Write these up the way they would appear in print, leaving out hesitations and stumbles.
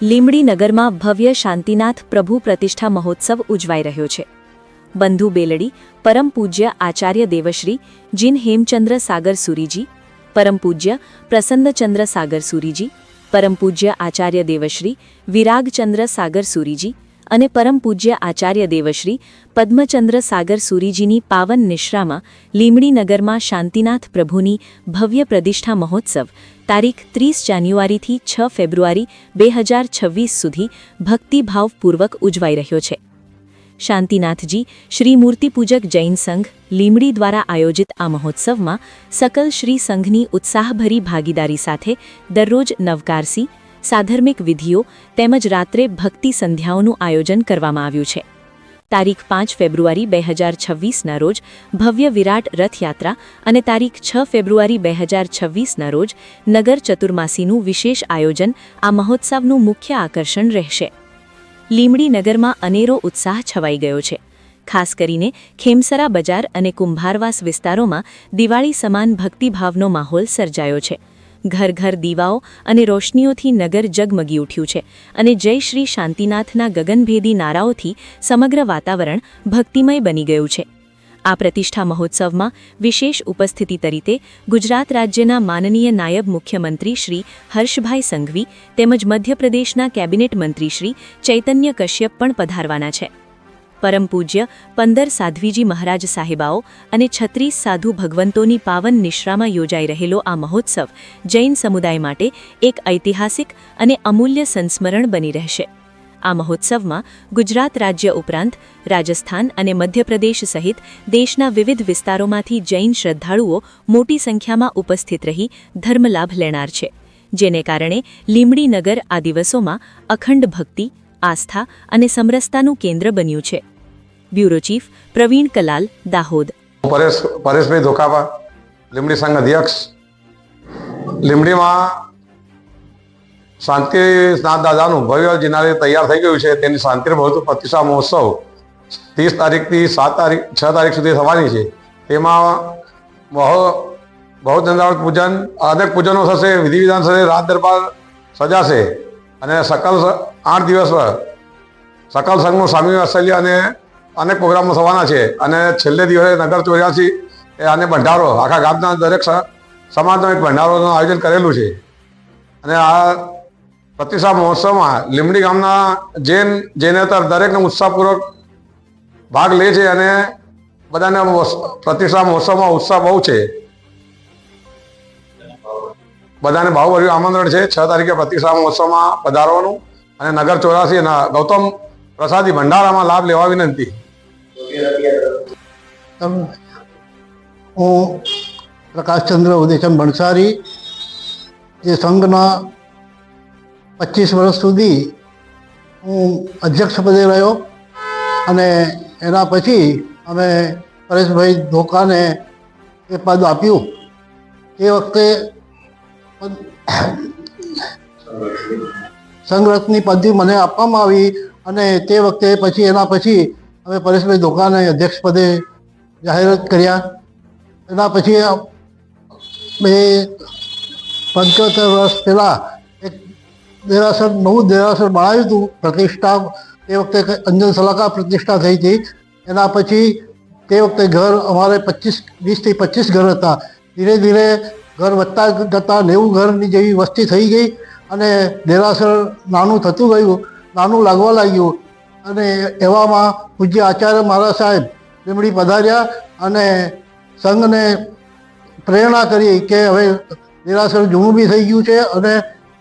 લીંબડી નગરમાં ભવ્ય શાંતિનાથ પ્રભુ પ્રતિષ્ઠા મહોત્સવ ઉજવાઈ રહ્યો છે। બંધુ બેલડી પરમ પૂજ્ય આચાર્ય દેવશ્રી જીન હેમચંદ્ર સાગર સુરીજી, પરમ પૂજ્ય પ્રસન્નચંદ્ર સાગર સુરીજી, પરમ પૂજ્ય આચાર્ય દેવશ્રી વિરાગચંદ્ર સાગર સુરીજી અને પરમ પૂજ્ય આચાર્ય દેવશ્રી પદ્મચંદ્ર સાગર સુરીજીની પાવન નિશ્રામાં લીંબડી નગરમાં શાંતિનાથ પ્રભુની ભવ્ય પ્રતિષ્ઠા મહોત્સવ તારીખ 30 જાન્યુઆરીથી 6 ફેબ્રુઆરી 2026 સુધી ભક્તિભાવપૂર્વક ઉજવાઈ રહ્યો છે। શાંતિનાથજી શ્રી મૂર્તિપૂજક જૈન સંઘ લીંબડી દ્વારા આયોજિત આ મહોત્સવમાં સકલ શ્રી સંઘની ઉત્સાહભરી ભાગીદારી સાથે દરરોજ નવકારસી સાધર્મિક વિધિઓ તેમજ રાત્રે ભક્તિ સંધ્યાઓનું આયોજન કરવામાં આવ્યું છે। તારીખ 5 ફેબ્રુઆરી 2026ના રોજ ભવ્ય વિરાટ રથયાત્રા અને તારીખ 6 ફેબ્રુઆરી 2026ના રોજ નગર ચતુર્માસીનું વિશેષ આયોજન આ મહોત્સવનું મુખ્ય આકર્ષણ રહેશે। લીંબડી નગરમાં અનેરો ઉત્સાહ છવાઈ ગયો છે। ખાસ કરીને ખેમસરા બજાર અને કુંભારવાસ વિસ્તારોમાં દિવાળી સમાન ભક્તિભાવનો માહોલ સર્જાયો છે। ઘર ઘર દીવાઓ અને રોશનીઓથી નગર જગમગી ઉઠ્યું છે અને જય શ્રી શાંતિનાથના ગગનભેદી નારાઓથી સમગ્ર વાતાવરણ ભક્તિમય બની ગયું છે। આ પ્રતિષ્ઠા મહોત્સવમાં વિશેષ ઉપસ્થિતિ તરીકે ગુજરાત રાજ્યના માનનીય નાયબ મુખ્યમંત્રી શ્રી હર્ષભાઈ સંઘવી તેમજ મધ્યપ્રદેશના કેબિનેટ મંત્રી શ્રી ચૈતન્ય કશ્યપ પણ પધારવાના છે। પરમ પૂજ્ય 15 સાધ્વીજી મહારાજ સાહેબાઓ અને 36 સાધુ ભગવંતોની પાવન નિશ્રામાં યોજાઈ રહેલો આ મહોત્સવ જૈન સમુદાય માટે એક ઐતિહાસિક અને અમૂલ્ય સંસ્મરણ બની રહેશે। આ મહોત્સવમાં ગુજરાત રાજ્ય ઉપરાંત રાજસ્થાન અને મધ્યપ્રદેશ સહિત દેશના વિવિધ વિસ્તારોમાંથી જૈન શ્રદ્ધાળુઓ મોટી સંખ્યામાં ઉપસ્થિત રહી ધર્મલાભ લેનાર છે, જેને કારણે લીંબડી નગર આ દિવસોમાં અખંડ ભક્તિ, આસ્થા અને સમરસતાનું કેન્દ્ર બન્યું છે। Bureau chief Pravin Kalal, Dahod. પરેશભાઈ ધોકાવા, લીંબડી સંઘ અધ્યક્ષ। લીંબડીમાં શાંતિનાથ દાદાનું ભવ્ય જિનાલય તૈયાર થઈ ગયું છે। તેની શાંતિ પ્રતિષ્ઠા મહોત્સવ 30 તારીખથી 6 તારીખ સુધી થવાની છે। તેમાં બહુ દંડાવત પૂજન, અનેક પૂજનો થશે, વિધિ વિધાન થશે, રાત દરબાર સજાશે અને સકલ 8 દિવસ સકલ સંઘનું સ્વામી વાત્સલ્ય અને અનેક પ્રોગ્રામો થવાના છે। અને છેલ્લે દિવસે નગર 84 અને ભંડારો, આખા ગામના દરેક સમાજનો એક ભંડારોનું આયોજન કરેલું છે। અને આ પ્રતિષ્ઠા મહોત્સવમાં લીંબડી ગામના જૈનેતર દરેકને ઉત્સાહપૂર્વક ભાગ લે છે અને બધાને પ્રતિષ્ઠા મહોત્સવમાં ઉત્સાહ બહુ છે। બધાને ભાવભર્યું આમંત્રણ છે 6 તારીખે પ્રતિષ્ઠા મહોત્સવમાં પધારવાનું અને નગર 84 અને ગૌતમ પ્રસાદી ભંડારામાં લાભ લેવા વિનંતી। હું પ્રકાશચંદ્ર ઉદયચંદ ભણસારી, જે સંઘના 25 વર્ષ સુધી હું અધ્યક્ષ પદે રહ્યો અને એના પછી અમે પરેશભાઈ ધોકાને એ પદ આપ્યું। તે વખતે સંઘરત્નની પદવી મને આપવામાં આવી અને તે વખતે પછી એના પછી અમે પરેશભાઈ ધોકાને અધ્યક્ષ પદે જાહેરાત કર્યા। એના પછી 75 વર્ષ પહેલાં એક દેરાસર, નવું દેરાસર બનાવ્યું હતું પ્રતિષ્ઠા। તે વખતે અંજન સલાકા પ્રતિષ્ઠા થઈ હતી। એના પછી તે વખતે ઘર અમારે 20 થી 25 ઘર હતા। ધીરે ધીરે ઘર વધતા જતાં 90 ઘરની જેવી વસ્તી થઈ ગઈ અને દેરાસર નાનું થતું ગયું, નાનું લાગવા લાગ્યું અને એવામાં પૂજ્ય આચાર્ય મહારાજ સાહેબ લીંબડી પધાર્યા અને સંઘને પ્રેરણા કરી કે હવે દેરાસર જૂનું બી થઈ ગયું છે અને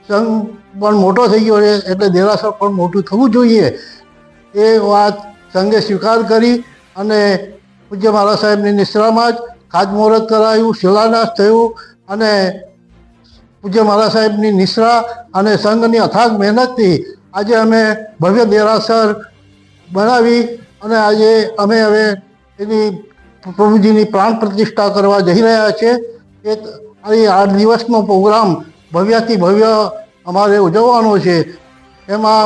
સંઘ પણ મોટો થઈ ગયો છે, એટલે દેરાસર પણ મોટું થવું જોઈએ। એ વાત સંઘે સ્વીકાર કરી અને પૂજ્ય મહારાજ સાહેબની નિશ્રામાં જ ખાતમુહૂર્ત કરાયું, શિલાન્યાસ થયું અને પૂજ્ય મહારાજ સાહેબની નિશ્રા અને સંઘની અથાગ મહેનતથી આજે અમે ભવ્ય દેરાસર બનાવી અને આજે અમે હવે એની પ્રભુજીની પ્રાણ પ્રતિષ્ઠા કરવા જઈ રહ્યા છીએ। એ 8 દિવસનો પ્રોગ્રામ ભવ્યથી ભવ્ય અમારે ઉજવવાનો છે। એમાં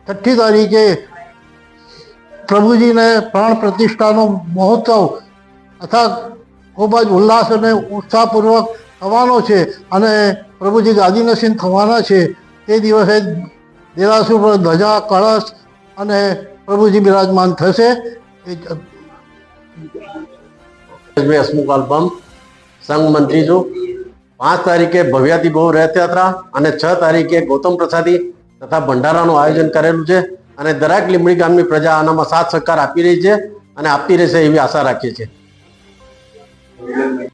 6ઠ્ઠી તારીખે પ્રભુજીને પ્રાણ પ્રતિષ્ઠાનો મહોત્સવ અથાગ ખૂબ જ ઉલ્લાસ અને ઉત્સાહપૂર્વક થવાનો છે અને પ્રભુજી ગાદીનસીન થવાના છે। તે દિવસે દેરાસર પર ધજા કળશ અને પ્રભુજી બિરાજમાન થશે. હસમુખ આલ્બમ સંઘ મંત્રી છું. 5 તારીખે ભવ્યાથી બહુ રથયાત્રા અને 6 તારીખે ગૌતમ પ્રસાદી તથા ભંડારાનું આયોજન કરેલું છે અને દરેક લીંબડી ગામની પ્રજા આનામાં સાથ સહકાર આપી રહી છે અને આપતી રહેશે એવી આશા રાખીએ છીએ.